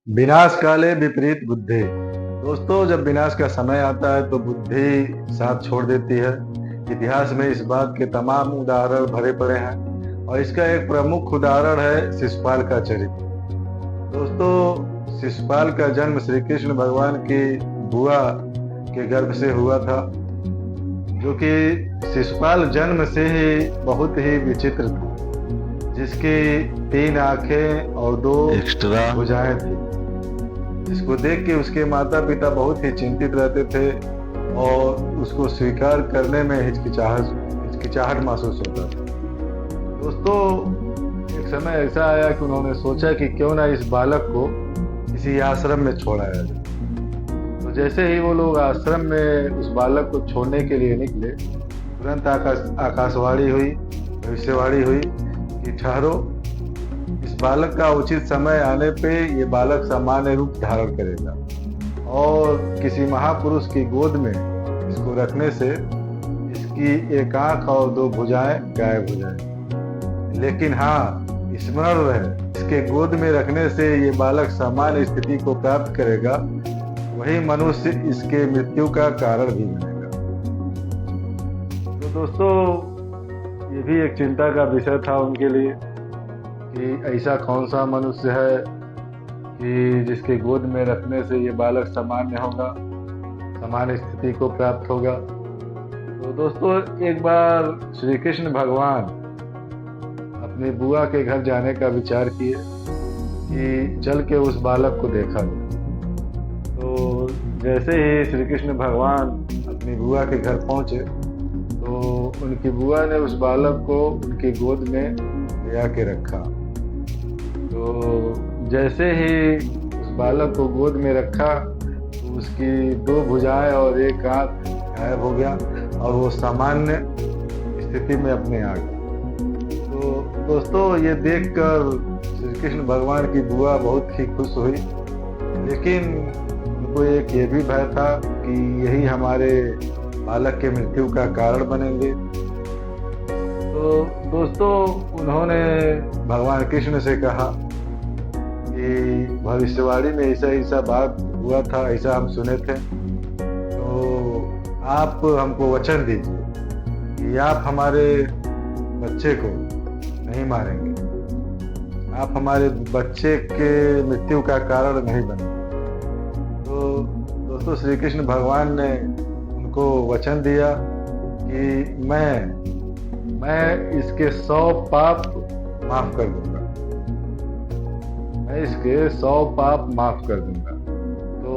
विनाश काले विपरीत बुद्धि। दोस्तों, जब विनाश का समय आता है तो बुद्धि साथ छोड़ देती है। इतिहास में इस बात के तमाम उदाहरण भरे पड़े हैं और इसका एक प्रमुख उदाहरण है शिशुपाल का चरित्र। दोस्तों, शिशुपाल का जन्म श्री कृष्ण भगवान की बुआ के गर्भ से हुआ था, जो कि शिशुपाल जन्म से ही बहुत ही विचित्र था, जिसकी 3 आंखें और 2 एक्स्ट्रा भुजाएं थी, जिसको देख के उसके माता पिता बहुत ही चिंतित रहते थे और उसको स्वीकार करने में हिचकिचाहट महसूस होता था। दोस्तों, एक समय ऐसा आया कि उन्होंने सोचा कि क्यों ना इस बालक को किसी आश्रम में छोड़ाया जाए। तो जैसे ही वो लोग आश्रम में उस बालक को छोड़ने के लिए निकले, तुरंत आकाशवाणी हुई, भविष्यवाणी हुई कि ठहरो, इस बालक का उचित समय आने पे ये बालक सामान्य रूप धारण करेगा और किसी महापुरुष की गोद में इसको रखने से इसकी 1 आंख और 2 भुजाएं गायब हो जाएंगी। लेकिन हाँ, स्मरण रहे, इसके गोद में रखने से ये बालक सामान्य स्थिति को प्राप्त करेगा, वही मनुष्य इसके मृत्यु का कारण भी बनेगा। तो दोस्तों, ये भी एक चिंता का विषय था उनके लिए कि ऐसा कौन सा मनुष्य है कि जिसके गोद में रखने से ये बालक सामान्य होगा, सामान्य स्थिति को प्राप्त होगा। तो दोस्तों, एक बार श्री कृष्ण भगवान अपनी बुआ के घर जाने का विचार किए कि चल के उस बालक को देखा जाए। तो जैसे ही श्री कृष्ण भगवान अपनी बुआ के घर पहुंचे तो उनकी बुआ ने उस बालक को उनकी गोद में ले आके रखा। तो जैसे ही उस बालक को गोद में रखा तो उसकी 2 भुजाएं और 1 आंख गायब हो गया और वो सामान्य स्थिति में अपने आ गया। तो दोस्तों, ये देखकर श्री कृष्ण भगवान की बुआ बहुत ही खुश हुई, लेकिन उनको एक ये भी भय था कि यही हमारे बालक के मृत्यु का कारण बनेंगे। तो दोस्तों, उन्होंने भगवान कृष्ण से कहा कि भविष्यवाणी में ऐसा बात हुआ था, ऐसा हम सुने थे, तो आप हमको वचन दीजिए कि आप हमारे बच्चे को नहीं मारेंगे, आप हमारे बच्चे के मृत्यु का कारण नहीं बनेंगे। तो दोस्तों, श्री कृष्ण भगवान ने उनको वचन दिया कि मैं इसके 100 पाप माफ कर दूंगा, मैं इसके 100 पाप माफ कर दूंगा। तो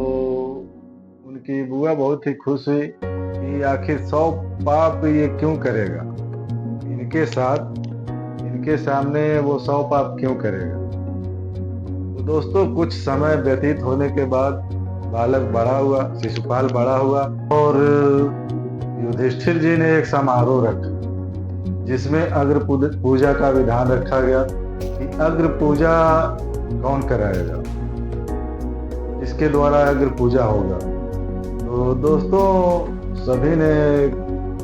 उनकी बुआ बहुत ही खुश हुई कि आखिर 100 पाप ये क्यों करेगा, इनके साथ, इनके सामने वो 100 पाप क्यों करेगा। तो दोस्तों, कुछ समय व्यतीत होने के बाद बालक बड़ा हुआ, शिशुपाल बड़ा हुआ और युधिष्ठिर जी ने एक समारोह रखा जिसमें अग्र पूजा का विधान रखा गया कि अग्र पूजा कौन कराएगा, इसके द्वारा अग्र पूजा होगा। तो दोस्तों,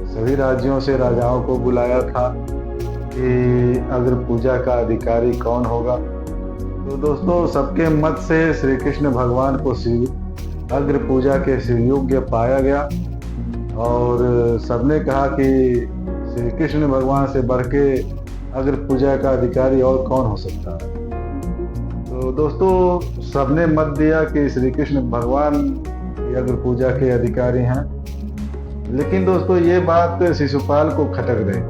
सभी राज्यों से राजाओं को बुलाया था कि अग्र पूजा का अधिकारी कौन होगा। तो दोस्तों, सबके मत से श्री कृष्ण भगवान को अग्र पूजा के योग्य पाया गया और सबने कहा कि श्री कृष्ण भगवान से बढ़ के अग्र पूजा का अधिकारी और कौन हो सकता है। तो दोस्तों, सबने मत दिया कि श्री कृष्ण भगवान अग्र पूजा के अधिकारी हैं। लेकिन दोस्तों, ये बात शिशुपाल को खटक रही,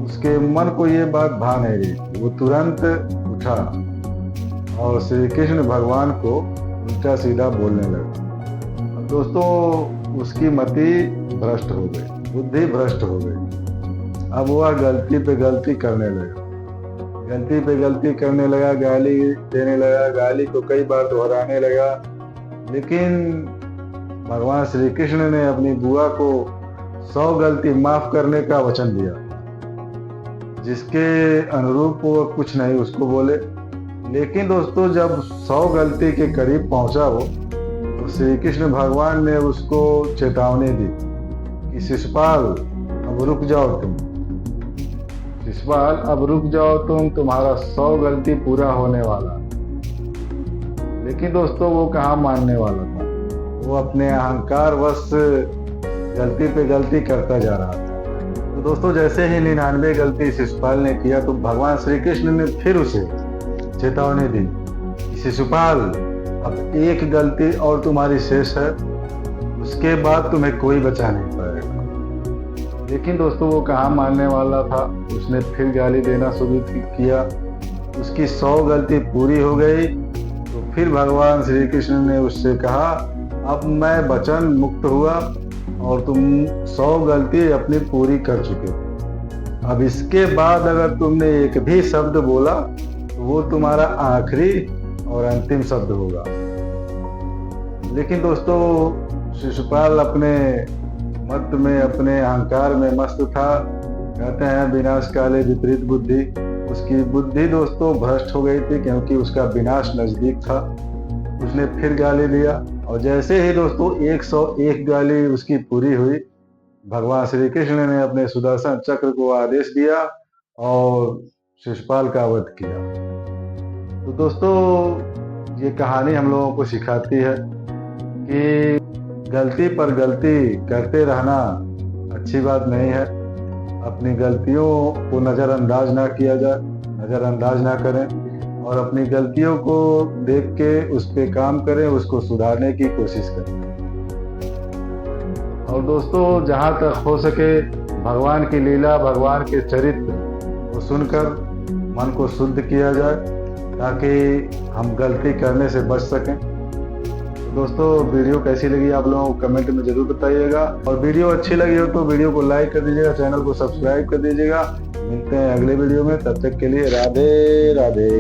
उसके मन को ये बात भा नहीं रही। वो तुरंत उठा और श्री कृष्ण भगवान को उल्टा सीधा बोलने लगा। अब दोस्तों, उसकी मति भ्रष्ट हो गई, बुद्धि भ्रष्ट हो गई। अब वह गलती पे गलती करने लगा, गलती पे गलती करने लगा, गाली देने लगा, गाली को कई बार दोहराने लगा। लेकिन भगवान श्री कृष्ण ने अपनी बुआ को 100 गलती माफ करने का वचन दिया, जिसके अनुरूप वो कुछ नहीं उसको बोले। लेकिन दोस्तों, जब 100 गलती के करीब पहुंचा वो, तो श्री कृष्ण भगवान ने उसको चेतावनी दी कि शिशुपाल, अब रुक जाओ तुम, शिशुपाल अब रुक जाओ तुम, तुम्हारा 100 गलती पूरा होने वाला। लेकिन दोस्तों वो कहाँ मानने वाला था। वो अपने अहंकार वश गलती पे गलती करता जा रहा था। तो दोस्तों जैसे ही 99 गलती शिशुपाल ने किया तो भगवान श्री कृष्ण ने फिर उसे चेतावनी दी, शिशुपाल अब एक गलती और तुम्हारी शेष है, उसके बाद तुम्हें कोई बचा नहीं पाएगा। लेकिन दोस्तों वो कहाँ मानने वाला था। उसने फिर गाली देना शुरू किया। उसकी 100 गलती पूरी हो गई तो फिर भगवान श्री कृष्ण ने उससे कहा, अब मैं वचन मुक्त हुआ और तुम 100 गलती अपनी पूरी कर चुके हो। अब इसके बाद अगर तुमने एक भी शब्द बोला तो वो तुम्हारा आखिरी और अंतिम शब्द होगा। लेकिन दोस्तों शिशुपाल अपने मत में, अपने अहंकार में मस्त था। कहते हैं विनाश काले विपरीत बुद्धि। उसकी बुद्धि दोस्तों भ्रष्ट हो गई थी क्योंकि उसका विनाश नजदीक था। उसने फिर गाली दिया और जैसे ही दोस्तों 101 गाली उसकी पूरी हुई, भगवान श्री कृष्ण ने अपने सुदर्शन चक्र को आदेश दिया और शिशुपाल का वध किया। तो दोस्तों ये कहानी हम लोगों को सिखाती है कि गलती पर गलती करते रहना अच्छी बात नहीं है। अपनी गलतियों को नज़रअंदाज ना किया जाए, नज़रअंदाज ना करें और अपनी गलतियों को देख के उस पर काम करें, उसको सुधारने की कोशिश करें। और दोस्तों जहाँ तक हो सके भगवान की लीला, भगवान के चरित्र को सुनकर मन को शुद्ध किया जाए ताकि हम गलती करने से बच सकें। तो दोस्तों वीडियो कैसी लगी आप लोगों को कमेंट में जरूर बताइएगा और वीडियो अच्छी लगी हो तो वीडियो को लाइक कर दीजिएगा, चैनल को सब्सक्राइब कर दीजिएगा। मिलते हैं अगले वीडियो में, तब तक के लिए राधे राधे।